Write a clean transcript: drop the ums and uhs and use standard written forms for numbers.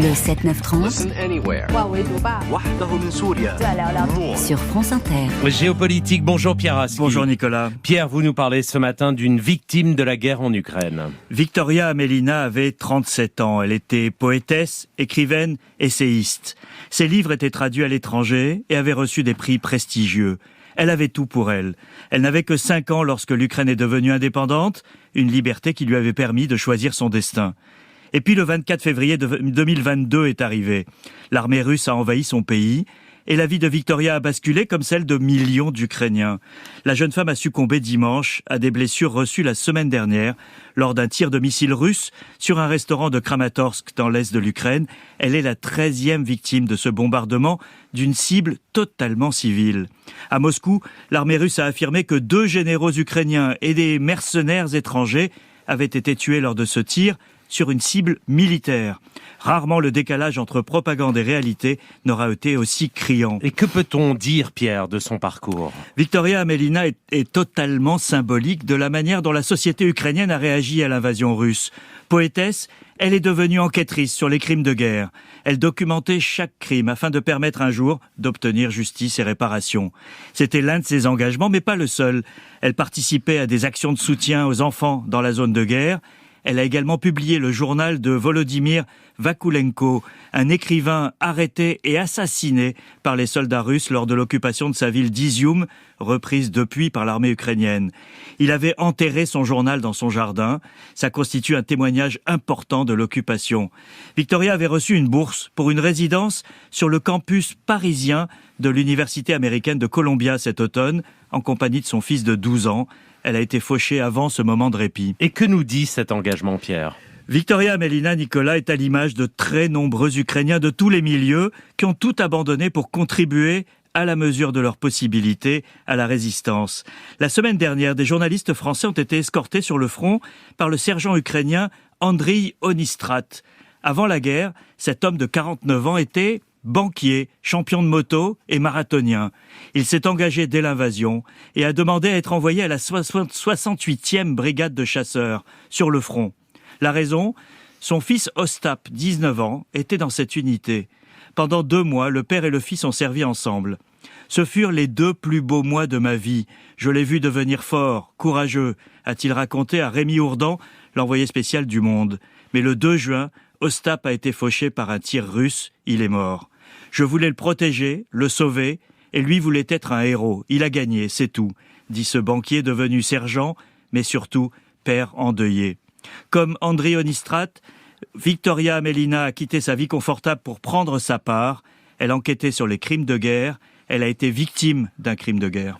Le 7-9-30 Listen anywhere. sur France Inter. Géopolitique, bonjour Pierre Aski. Bonjour Nicolas. Pierre, vous nous parlez ce matin d'une victime de la guerre en Ukraine. Victoria Amelina avait 37 ans. Elle était poétesse, écrivaine, essayiste. Ses livres étaient traduits à l'étranger et avaient reçu des prix prestigieux. Elle avait tout pour elle. Elle n'avait que 5 ans lorsque l'Ukraine est devenue indépendante, une liberté qui lui avait permis de choisir son destin. Et puis le 24 février 2022 est arrivé. L'armée russe a envahi son pays et la vie de Victoria a basculé comme celle de millions d'Ukrainiens. La jeune femme a succombé dimanche à des blessures reçues la semaine dernière lors d'un tir de missile russe sur un restaurant de Kramatorsk dans l'est de l'Ukraine. Elle est la 13e victime de ce bombardement d'une cible totalement civile. À Moscou, l'armée russe a affirmé que 2 généraux ukrainiens et des mercenaires étrangers avaient été tués lors de ce tir sur une cible militaire. Rarement le décalage entre propagande et réalité n'aura été aussi criant. Et que peut-on dire, Pierre, de son parcours ? Victoria Amelina est totalement symbolique de la manière dont la société ukrainienne a réagi à l'invasion russe. Poétesse, elle est devenue enquêtrice sur les crimes de guerre. Elle documentait chaque crime afin de permettre un jour d'obtenir justice et réparation. C'était l'un de ses engagements, mais pas le seul. Elle participait à des actions de soutien aux enfants dans la zone de guerre. Elle a également publié le journal de Volodymyr Vakulenko, un écrivain arrêté et assassiné par les soldats russes lors de l'occupation de sa ville d'Izium, reprise depuis par l'armée ukrainienne. Il avait enterré son journal dans son jardin. Ça constitue un témoignage important de l'occupation. Victoria avait reçu une bourse pour une résidence sur le campus parisien de l'université américaine de Columbia cet automne, en compagnie de son fils de 12 ans. Elle a été fauchée avant ce moment de répit. Et que nous dit cet engagement, Pierre ? Victoria Amelina, Nicolas, est à l'image de très nombreux Ukrainiens de tous les milieux qui ont tout abandonné pour contribuer à la mesure de leurs possibilités à la résistance. La semaine dernière, des journalistes français ont été escortés sur le front par le sergent ukrainien Andriy Onistrat. Avant la guerre, cet homme de 49 ans était banquier, champion de moto et marathonien. Il s'est engagé dès l'invasion et a demandé à être envoyé à la 68e brigade de chasseurs sur le front. La raison ? Son fils Ostap, 19 ans, était dans cette unité. Pendant 2 mois, le père et le fils ont servi ensemble. Ce furent les 2 plus beaux mois de ma vie. Je l'ai vu devenir fort, courageux, a-t-il raconté à Rémi Ourdan, l'envoyé spécial du Monde. Mais le 2 juin, Ostap a été fauché par un tir russe. Il est mort. Je voulais le protéger, le sauver, et lui voulait être un héros. Il a gagné, c'est tout, dit ce banquier devenu sergent, mais surtout père endeuillé. Comme Andriy Onistrat, Victoria Amelina a quitté sa vie confortable pour prendre sa part. Elle enquêtait sur les crimes de guerre. Elle a été victime d'un crime de guerre.